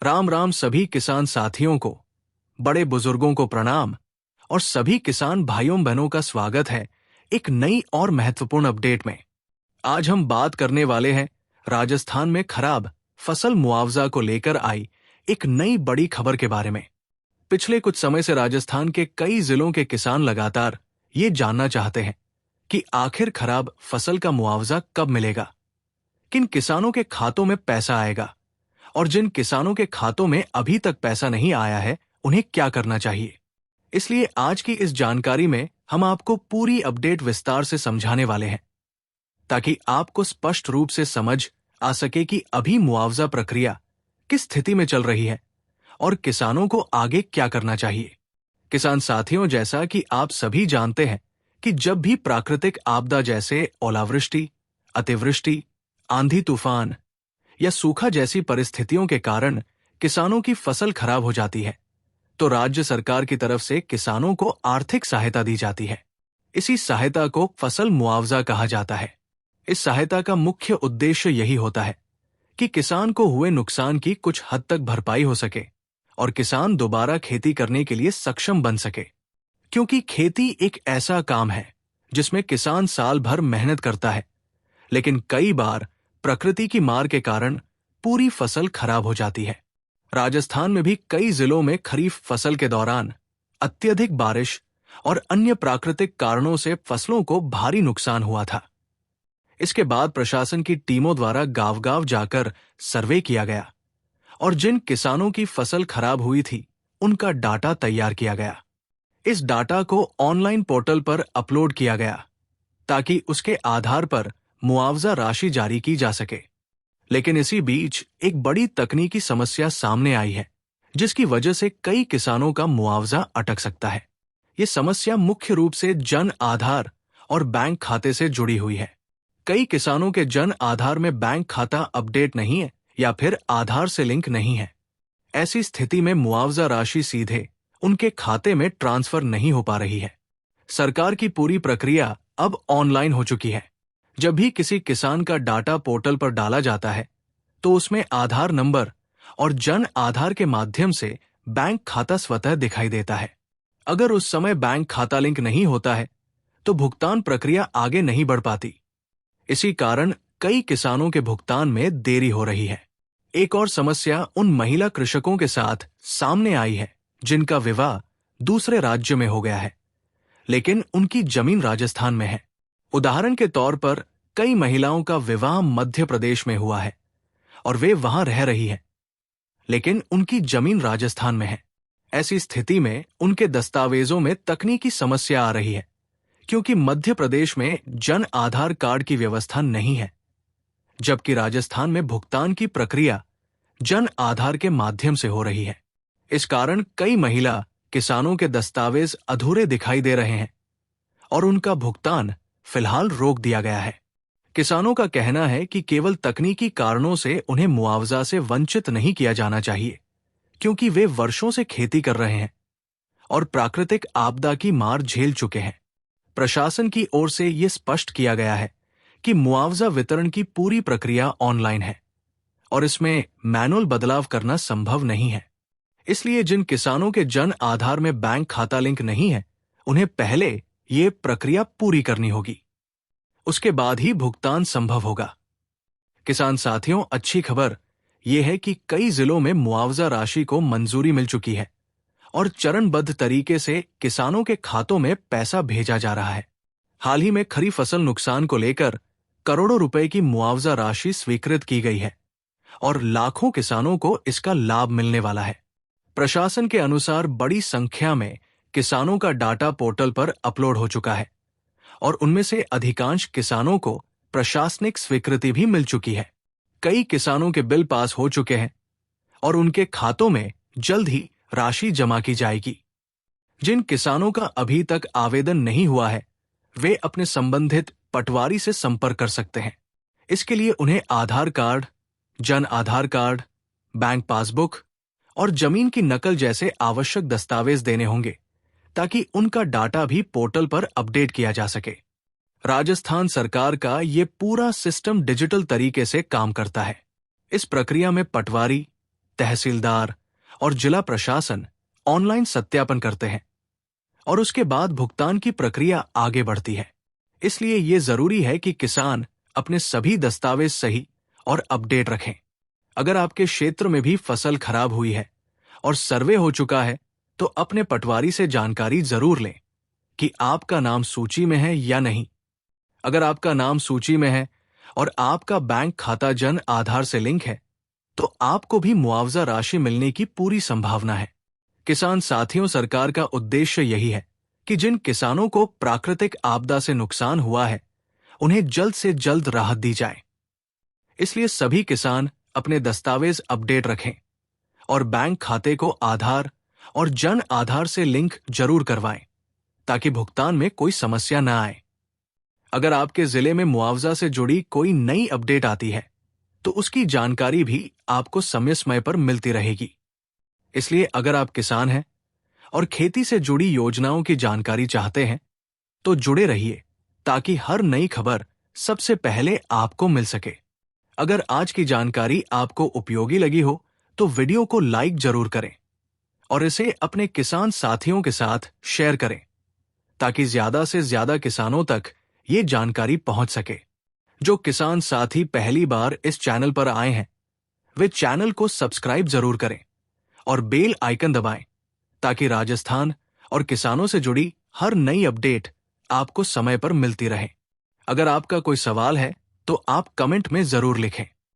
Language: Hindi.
राम राम सभी किसान साथियों को, बड़े बुजुर्गों को प्रणाम और सभी किसान भाइयों बहनों का स्वागत है एक नई और महत्वपूर्ण अपडेट में। आज हम बात करने वाले हैं राजस्थान में खराब फसल मुआवजा को लेकर आई एक नई बड़ी खबर के बारे में। पिछले कुछ समय से राजस्थान के कई जिलों के किसान लगातार ये जानना चाहते हैं कि आखिर खराब फसल का मुआवजा कब मिलेगा, किन किसानों के खातों में पैसा आएगा और जिन किसानों के खातों में अभी तक पैसा नहीं आया है उन्हें क्या करना चाहिए। इसलिए आज की इस जानकारी में हम आपको पूरी अपडेट विस्तार से समझाने वाले हैं ताकि आपको स्पष्ट रूप से समझ आ सके कि अभी मुआवजा प्रक्रिया किस स्थिति में चल रही है और किसानों को आगे क्या करना चाहिए। किसान साथियों, जैसा कि आप सभी जानते हैं कि जब भी प्राकृतिक आपदा जैसे ओलावृष्टि, अतिवृष्टि, आंधी तूफान या सूखा जैसी परिस्थितियों के कारण किसानों की फसल खराब हो जाती है तो राज्य सरकार की तरफ से किसानों को आर्थिक सहायता दी जाती है। इसी सहायता को फसल मुआवजा कहा जाता है। इस सहायता का मुख्य उद्देश्य यही होता है कि किसान को हुए नुकसान की कुछ हद तक भरपाई हो सके और किसान दोबारा खेती करने के लिए सक्षम बन सके, क्योंकि खेती एक ऐसा काम है जिसमें किसान साल भर मेहनत करता है, लेकिन कई बार प्रकृति की मार के कारण पूरी फसल खराब हो जाती है। राजस्थान में भी कई जिलों में खरीफ फसल के दौरान अत्यधिक बारिश और अन्य प्राकृतिक कारणों से फसलों को भारी नुकसान हुआ था। इसके बाद प्रशासन की टीमों द्वारा गांव-गांव जाकर सर्वे किया गया और जिन किसानों की फसल खराब हुई थी उनका डाटा तैयार किया गया। इस डाटा को ऑनलाइन पोर्टल पर अपलोड किया गया ताकि उसके आधार पर मुआवजा राशि जारी की जा सके। लेकिन इसी बीच एक बड़ी तकनीकी समस्या सामने आई है जिसकी वजह से कई किसानों का मुआवजा अटक सकता है। ये समस्या मुख्य रूप से जन आधार और बैंक खाते से जुड़ी हुई है। कई किसानों के जन आधार में बैंक खाता अपडेट नहीं है या फिर आधार से लिंक नहीं है। ऐसी स्थिति में मुआवजा राशि सीधे उनके खाते में ट्रांसफर नहीं हो पा रही है। सरकार की पूरी प्रक्रिया अब ऑनलाइन हो चुकी है। जब भी किसी किसान का डाटा पोर्टल पर डाला जाता है तो उसमें आधार नंबर और जन आधार के माध्यम से बैंक खाता स्वतः दिखाई देता है। अगर उस समय बैंक खाता लिंक नहीं होता है तो भुगतान प्रक्रिया आगे नहीं बढ़ पाती। इसी कारण कई किसानों के भुगतान में देरी हो रही है। एक और समस्या उन महिला कृषकों के साथ सामने आई है जिनका विवाह दूसरे राज्य में हो गया है, लेकिन उनकी जमीन राजस्थान में है। उदाहरण के तौर पर कई महिलाओं का विवाह मध्य प्रदेश में हुआ है और वे वहां रह रही हैं, लेकिन उनकी जमीन राजस्थान में है। ऐसी स्थिति में उनके दस्तावेजों में तकनीकी समस्या आ रही है क्योंकि मध्य प्रदेश में जन आधार कार्ड की व्यवस्था नहीं है, जबकि राजस्थान में भुगतान की प्रक्रिया जन आधार के माध्यम से हो रही है। इस कारण कई महिला किसानों के दस्तावेज अधूरे दिखाई दे रहे हैं और उनका भुगतान फिलहाल रोक दिया गया है। किसानों का कहना है कि केवल तकनीकी कारणों से उन्हें मुआवजा से वंचित नहीं किया जाना चाहिए, क्योंकि वे वर्षों से खेती कर रहे हैं और प्राकृतिक आपदा की मार झेल चुके हैं। प्रशासन की ओर से यह स्पष्ट किया गया है कि मुआवजा वितरण की पूरी प्रक्रिया ऑनलाइन है और इसमें मैनुअल बदलाव करना संभव नहीं है। इसलिए जिन किसानों के जन आधार में बैंक खाता लिंक नहीं है उन्हें पहले ये प्रक्रिया पूरी करनी होगी, उसके बाद ही भुगतान संभव होगा। किसान साथियों, अच्छी खबर यह है कि कई जिलों में मुआवजा राशि को मंजूरी मिल चुकी है और चरणबद्ध तरीके से किसानों के खातों में पैसा भेजा जा रहा है। हाल ही में खरीफ फसल नुकसान को लेकर करोड़ों रुपए की मुआवजा राशि स्वीकृत की गई है और लाखों किसानों को इसका लाभ मिलने वाला है। प्रशासन के अनुसार बड़ी संख्या में किसानों का डाटा पोर्टल पर अपलोड हो चुका है और उनमें से अधिकांश किसानों को प्रशासनिक स्वीकृति भी मिल चुकी है। कई किसानों के बिल पास हो चुके हैं और उनके खातों में जल्द ही राशि जमा की जाएगी। जिन किसानों का अभी तक आवेदन नहीं हुआ है वे अपने संबंधित पटवारी से संपर्क कर सकते हैं। इसके लिए उन्हें आधार card, Jan Aadhaar card, bank passbook और जमीन की नकल जैसे आवश्यक दस्तावेज देने होंगे ताकि उनका डाटा भी पोर्टल पर अपडेट किया जा सके। राजस्थान सरकार का ये पूरा सिस्टम डिजिटल तरीके से काम करता है। इस प्रक्रिया में पटवारी, तहसीलदार और जिला प्रशासन ऑनलाइन सत्यापन करते हैं और उसके बाद भुगतान की प्रक्रिया आगे बढ़ती है। इसलिए ये जरूरी है कि किसान अपने सभी दस्तावेज सही और अपडेट रखें। अगर आपके क्षेत्र में भी फसल खराब हुई है और सर्वे हो चुका है, तो अपने पटवारी से जानकारी जरूर लें कि आपका नाम सूची में है या नहीं। अगर आपका नाम सूची में है और आपका बैंक खाता जन आधार से लिंक है, तो आपको भी मुआवजा राशि मिलने की पूरी संभावना है। किसान साथियों, सरकार का उद्देश्य यही है कि जिन किसानों को प्राकृतिक आपदा से नुकसान हुआ है, उन्हें जल्द से जल्द राहत दी जाए। इसलिए सभी किसान अपने दस्तावेज अपडेट रखें और बैंक खाते को आधार और जन आधार से लिंक जरूर करवाएं, ताकि भुगतान में कोई समस्या न आए। अगर आपके जिले में मुआवजा से जुड़ी कोई नई अपडेट आती है, तो उसकी जानकारी भी आपको समय समय पर मिलती रहेगी। इसलिए अगर आप किसान हैं और खेती से जुड़ी योजनाओं की जानकारी चाहते हैं, तो जुड़े रहिए, ताकि हर नई खबर सबसे पहले आपको मिल सके। अगर आज की जानकारी आपको उपयोगी लगी हो, तो वीडियो को लाइक जरूर करें और इसे अपने किसान साथियों के साथ शेयर करें, ताकि ज्यादा से ज्यादा किसानों तक ये जानकारी पहुंच सके। जो किसान साथी पहली बार इस चैनल पर आए हैं, वे चैनल को सब्सक्राइब जरूर करें और बेल आइकन दबाएं, ताकि राजस्थान और किसानों से जुड़ी हर नई अपडेट आपको समय पर मिलती रहे। अगर आपका कोई सवाल है, तो आप कमेंट में जरूर लिखें।